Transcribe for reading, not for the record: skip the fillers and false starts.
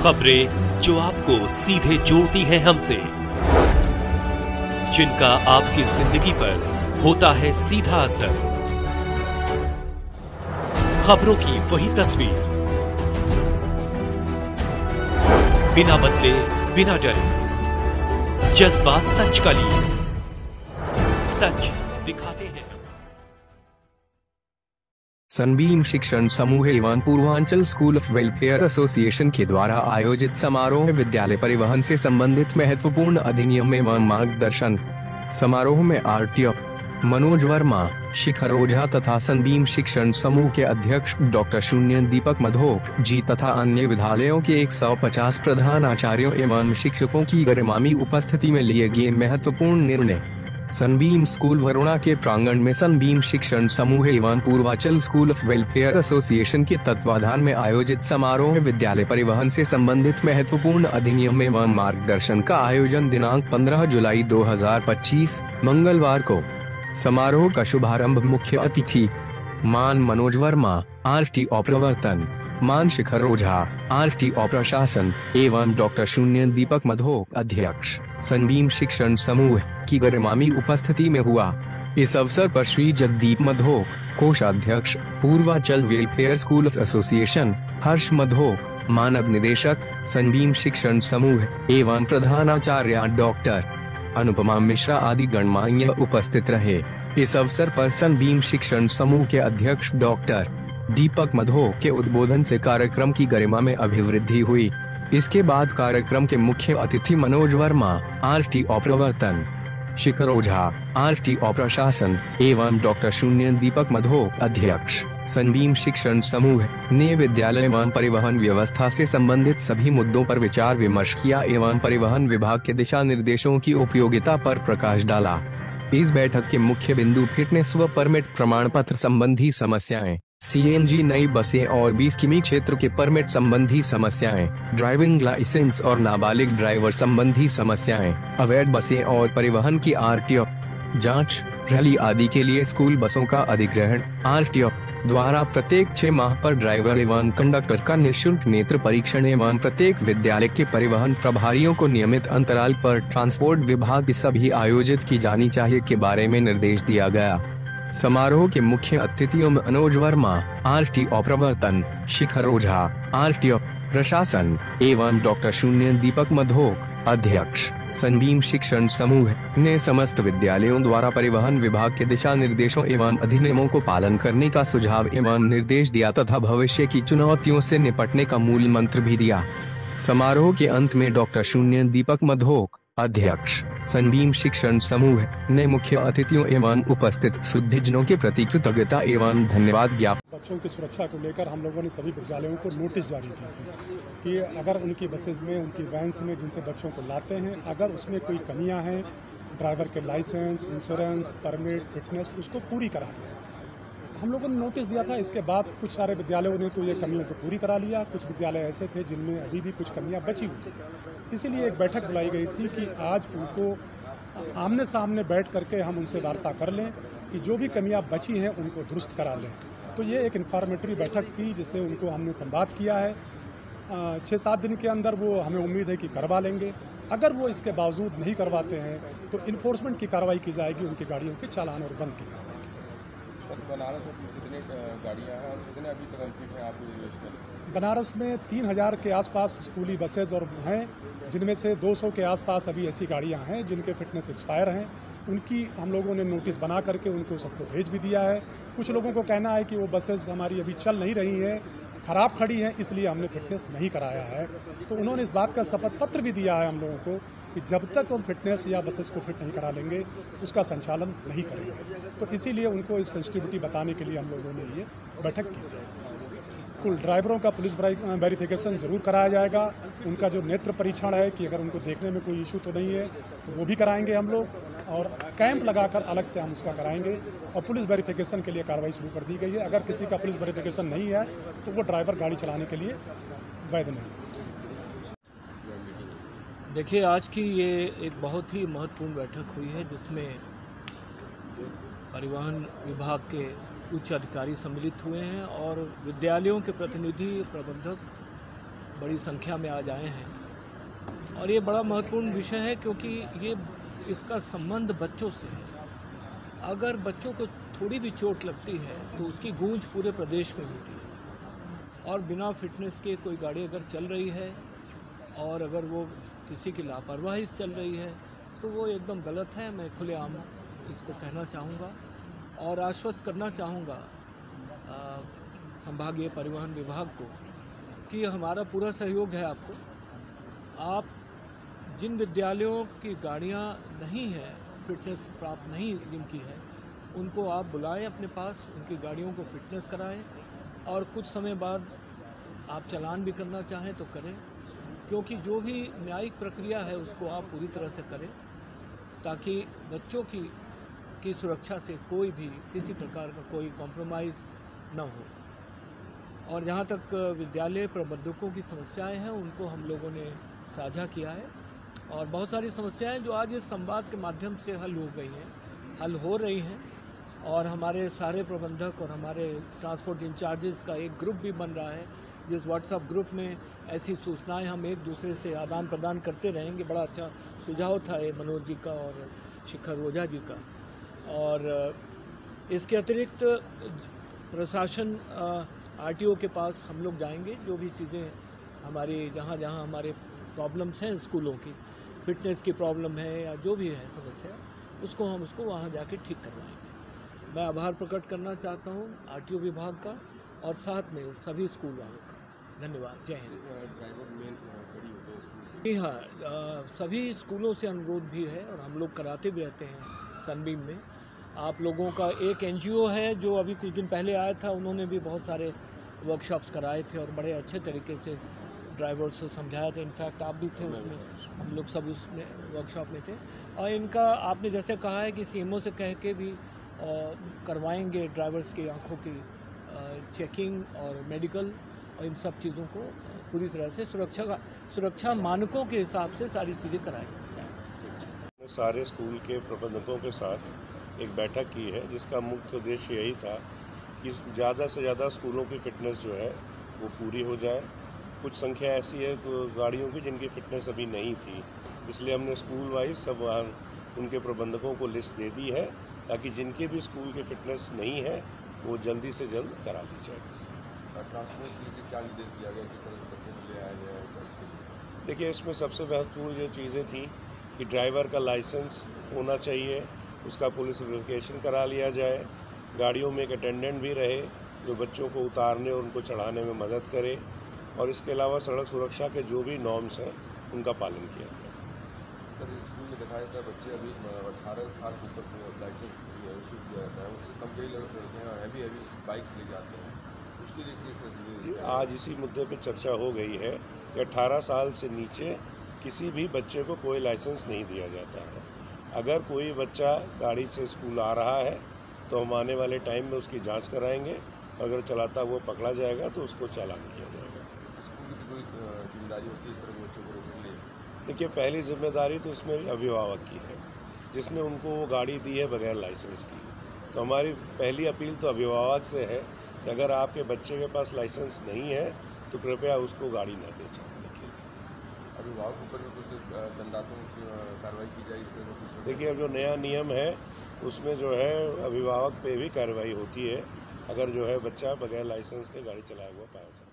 खबरें जो आपको सीधे जोड़ती हैं हमसे, जिनका आपकी जिंदगी पर होता है सीधा असर। खबरों की वही तस्वीर, बिना बदले बिना डरे, जज्बा सच का लिए, सच दिखाते हैं। सनबीम शिक्षण समूह एवं पूर्वांचल स्कूल्स वेलफेयर एसोसिएशन के द्वारा आयोजित समारोह में विद्यालय परिवहन से संबंधित महत्वपूर्ण अधिनियम एवं मार्गदर्शन। समारोह में आरटीओ मनोज वर्मा, शिखर ओझा तथा सनबीम शिक्षण समूह के अध्यक्ष डॉक्टर शून्य दीपक मधोक जी तथा अन्य विद्यालयों के 150 प्रधानाचार्यों एवं शिक्षकों की गरिमामी उपस्थिति में लिए गए महत्वपूर्ण निर्णय। सनबीम स्कूल वरुणा के प्रांगण में सनबीम शिक्षण समूह एवं पूर्वांचल स्कूल्स वेलफेयर एसोसिएशन के तत्वाधान में आयोजित समारोह में विद्यालय परिवहन से संबंधित महत्वपूर्ण अधिनियम एवं मार्गदर्शन का आयोजन दिनांक 15 जुलाई 2025 मंगलवार को। समारोह का शुभारंभ मुख्य अतिथि मान मनोज वर्मा, आरटीओ प्रवर्तन, मान शिखर ओझा, आरटीओ प्रशासन एवं डॉक्टर शून्य दीपक मधोक अध्यक्ष सनबीम शिक्षण समूह की गरिमामी उपस्थिति में हुआ। इस अवसर पर श्री जगदीप मधोक, कोषाध्यक्ष पूर्वांचल वेलफेयर स्कूल्स एसोसिएशन, हर्ष मधोक, मानव निदेशक सनबीम शिक्षण समूह एवं प्रधानाचार्य डॉक्टर अनुपमा मिश्रा आदि गणमान्य उपस्थित रहे। इस अवसर पर सनबीम शिक्षण समूह के अध्यक्ष डॉक्टर दीपक मधोक के उद्बोधन से कार्यक्रम की गरिमा में अभिवृद्धि हुई। इसके बाद कार्यक्रम के मुख्य अतिथि मनोज वर्मा, आरटीओ प्रवर्तन, शिखर ओझा, आरटीओ प्रशासन एवं डॉक्टर शून्य दीपक मधोक अध्यक्ष सनबीम शिक्षण समूह ने विद्यालय एवं परिवहन व्यवस्था से संबंधित सभी मुद्दों पर विचार विमर्श किया एवं परिवहन विभाग के दिशा निर्देशों की उपयोगिता पर प्रकाश डाला। इस बैठक के मुख्य बिंदु फिटनेस व परमिट प्रमाण पत्र संबंधी समस्याएं, सीएनजी नई बसें और 20 किमी क्षेत्र के परमिट संबंधी समस्याएं, ड्राइविंग लाइसेंस और नाबालिग ड्राइवर संबंधी समस्याएं, अवैध बसें और परिवहन की आरटीओ जांच, रैली आदि के लिए स्कूल बसों का अधिग्रहण, आरटीओ द्वारा प्रत्येक 6 माह पर ड्राइवर एवं कंडक्टर का निःशुल्क नेत्र परीक्षण एवं प्रत्येक विद्यालय के परिवहन प्रभारियों को नियमित अंतराल पर ट्रांसपोर्ट विभाग की सभी आयोजित की जानी चाहिए के बारे में निर्देश दिया गया। समारोह के मुख्य अतिथियों में मनोज वर्मा, आरटीओ प्रवर्तन, शिखर ओझा, आरटीओ प्रशासन एवं डॉक्टर शून्य दीपक मधोक अध्यक्ष सनबीम शिक्षण समूह ने समस्त विद्यालयों द्वारा परिवहन विभाग के दिशा निर्देशों एवं अधिनियमों को पालन करने का सुझाव एवं निर्देश दिया तथा भविष्य की चुनौतियों से निपटने का मूल मंत्र भी दिया। समारोह के अंत में डॉक्टर शून्य दीपक मधोक अध्यक्ष सनबीम शिक्षण समूह ने मुख्य अतिथियों एवं उपस्थित शुद्धिजनों के प्रति कृतज्ञता एवं धन्यवाद ज्ञापन। बच्चों की सुरक्षा को लेकर हम लोगों ने सभी विद्यालयों को नोटिस जारी की थी कि अगर उनकी बसेज में, उनकी वैन्स में जिनसे बच्चों को लाते हैं, अगर उसमें कोई कमियां हैं, ड्राइवर के लाइसेंस, इंश्योरेंस, परमिट, फिटनेस, उसको पूरी करा लें। हम लोगों ने नोटिस दिया था। इसके बाद कुछ सारे विद्यालयों ने तो ये कमियों को पूरी करा लिया। कुछ विद्यालय ऐसे थे जिनमें अभी भी कुछ कमियां बची हुई हैं। इसीलिए एक बैठक बुलाई गई थी कि आज उनको आमने सामने बैठ करके हम उनसे वार्ता कर लें कि जो भी कमियां बची हैं उनको दुरुस्त करा लें। तो ये एक इन्फॉर्मेटरी बैठक थी जिससे उनको हमने संवाद किया है। 6-7 दिन के अंदर वो हमें उम्मीद है कि करवा लेंगे। अगर वो इसके बावजूद नहीं करवाते हैं तो इन्फोर्समेंट की कार्रवाई की जाएगी, उनकी गाड़ियों के चालान और बंद की कार्रवाई की जाएगी। सर, बनारस में कितने गाड़ियाँ हैं और कितने अभी ट्रांसमिट हैं आपके लिस्ट? बनारस में 3000 के आसपास स्कूली बसेज और हैं, जिनमें से 200 के आसपास अभी ऐसी गाड़ियां हैं जिनके फिटनेस एक्सपायर हैं। उनकी हम लोगों ने नोटिस बना करके उनको सबको भेज भी दिया है। कुछ लोगों को कहना है कि वो बसेज हमारी अभी चल नहीं रही हैं, ख़राब खड़ी हैं, इसलिए हमने फिटनेस नहीं कराया है। तो उन्होंने इस बात का शपथ पत्र भी दिया है हम लोगों को कि जब तक हम फिटनेस या बसेस को फिट नहीं करा लेंगे उसका संचालन नहीं करेंगे। तो इसीलिए उनको इस सेंसिटिविटी बताने के लिए हम लोगों ने ये बैठक की थी। कुल ड्राइवरों का पुलिस वेरिफिकेशन जरूर कराया जाएगा। उनका जो नेत्र परीक्षण है कि अगर उनको देखने में कोई इशू तो नहीं है तो वो भी कराएंगे हम लोग, और कैंप लगाकर अलग से हम उसका कराएंगे। और पुलिस वेरिफिकेशन के लिए कार्रवाई शुरू कर दी गई है। अगर किसी का पुलिस वेरिफिकेशन नहीं है तो वो ड्राइवर गाड़ी चलाने के लिए वैध नहीं है। देखिए, आज की ये एक बहुत ही महत्वपूर्ण बैठक हुई है जिसमें परिवहन विभाग के उच्च अधिकारी सम्मिलित हुए हैं और विद्यालयों के प्रतिनिधि, प्रबंधक, बड़ी संख्या में आज आए हैं और ये बड़ा महत्वपूर्ण विषय है क्योंकि ये इसका संबंध बच्चों से है। अगर बच्चों को थोड़ी भी चोट लगती है तो उसकी गूंज पूरे प्रदेश में होती है और बिना फिटनेस के कोई गाड़ी अगर चल रही है और अगर वो किसी की लापरवाही से चल रही है तो वो एकदम गलत है। मैं खुलेआम इसको कहना चाहूँगा और आश्वस्त करना चाहूँगा संभागीय परिवहन विभाग को कि हमारा पूरा सहयोग है आपको। आप जिन विद्यालयों की गाड़ियाँ नहीं हैं, फिटनेस प्राप्त नहीं जिनकी है, उनको आप बुलाएं अपने पास, उनकी गाड़ियों को फिटनेस कराएं और कुछ समय बाद आप चालान भी करना चाहें तो करें, क्योंकि जो भी न्यायिक प्रक्रिया है उसको आप पूरी तरह से करें ताकि बच्चों की सुरक्षा से कोई भी किसी प्रकार का कोई कॉम्प्रोमाइज़ न हो। और जहाँ तक विद्यालय प्रबंधकों की समस्याएं हैं उनको हम लोगों ने साझा किया है और बहुत सारी समस्याएं जो आज इस संवाद के माध्यम से हल हो गई हैं, हल हो रही हैं और हमारे सारे प्रबंधक और हमारे ट्रांसपोर्ट इंचार्जेस का एक ग्रुप भी बन रहा है जिस व्हाट्सएप ग्रुप में ऐसी सूचनाएं हम एक दूसरे से आदान प्रदान करते रहेंगे। बड़ा अच्छा सुझाव था ये मनोज जी का और शिखर ओझा जी का। और इसके अतिरिक्त प्रशासन आरटीओ के पास हम लोग जाएंगे, जो भी चीज़ें हमारी जहाँ हमारे प्रॉब्लम्स हैं स्कूलों की, फिटनेस की प्रॉब्लम है या जो भी है समस्या, उसको वहाँ जाके ठीक करवाएंगे। मैं आभार प्रकट करना चाहता हूँ आरटीओ विभाग का और साथ में सभी स्कूल वालों का। धन्यवाद। जय हिंद। जी हाँ, सभी स्कूलों से अनुरोध भी है और हम लोग कराते भी रहते हैं सनबीम में। आप लोगों का एक एनजीओ है जो अभी कुछ दिन पहले आया था, उन्होंने भी बहुत सारे वर्कशॉप्स कराए थे और बड़े अच्छे तरीके से ड्राइवर्स को समझाया था। इनफैक्ट आप भी थे उसमें, हम लोग सब उसमें वर्कशॉप में थे। और इनका आपने जैसे कहा है कि सीएमओ से कह के भी करवाएंगे ड्राइवर्स की आँखों की चेकिंग और मेडिकल और इन सब चीज़ों को पूरी तरह से सुरक्षा मानकों के हिसाब से सारी चीज़ें कराएंगे। सारे स्कूल के प्रबंधकों के साथ एक बैठक की है जिसका मुख्य उद्देश्य यही था कि ज़्यादा से ज़्यादा स्कूलों की फ़िटनेस जो है वो पूरी हो जाए। कुछ संख्या ऐसी है गाड़ियों की जिनकी फ़िटनेस अभी नहीं थी, इसलिए हमने स्कूल वाइज सब उनके प्रबंधकों को लिस्ट दे दी है ताकि जिनके भी स्कूल की फ़िटनेस नहीं है वो जल्दी से जल्द करा दी जाए। ट्रांसपोर्ट के लिए क्या निर्देश दिया गया, किस तरह से बच्चे ले आए हैं? देखिए, इसमें सबसे महत्वपूर्ण जो चीज़ें थी कि ड्राइवर का लाइसेंस होना चाहिए, उसका पुलिस वेरिफिकेशन करा लिया जाए, गाड़ियों में एक अटेंडेंट भी रहे जो बच्चों को उतारने और उनको चढ़ाने में मदद करे और इसके अलावा सड़क सुरक्षा के जो भी नॉर्म्स हैं उनका पालन किया जाए। सर, स्कूल में दिखाया जाता है बच्चे अभी 18 साल के ऊपर लाइसेंस इशू किया जाता है, उससे कम कई लड़के हैं और हैवी बाइक्स ले जाते हैं, उसके लिए आज इसी मुद्दे पर चर्चा हो गई है कि 18 साल से नीचे किसी भी बच्चे को कोई लाइसेंस नहीं दिया जाता है। अगर कोई बच्चा गाड़ी से स्कूल आ रहा है तो हम आने वाले टाइम में उसकी जांच कराएंगे, अगर चलाता हुआ पकड़ा जाएगा तो उसको चालान किया जाएगा। स्कूल की कोई जिम्मेदारी होती है इस तरह के बच्चों को रोकने के लिए? देखिए, पहली जिम्मेदारी तो इसमें अभिभावक की है जिसने उनको वो गाड़ी दी है बगैर लाइसेंस की। तो हमारी पहली अपील तो अभिभावक से है कि अगर आपके बच्चे के पास लाइसेंस नहीं है तो कृपया उसको गाड़ी न दें चलाने के लिए। अभिभावक ऊपर भी कुछ दंडात्मक कार्रवाई की जाए इस तरह से? देखिए, अब जो नया नियम है उसमें जो है अभिभावक पे भी कार्रवाई होती है अगर जो है बच्चा बगैर लाइसेंस के गाड़ी चलाया हुआ पाया जाए।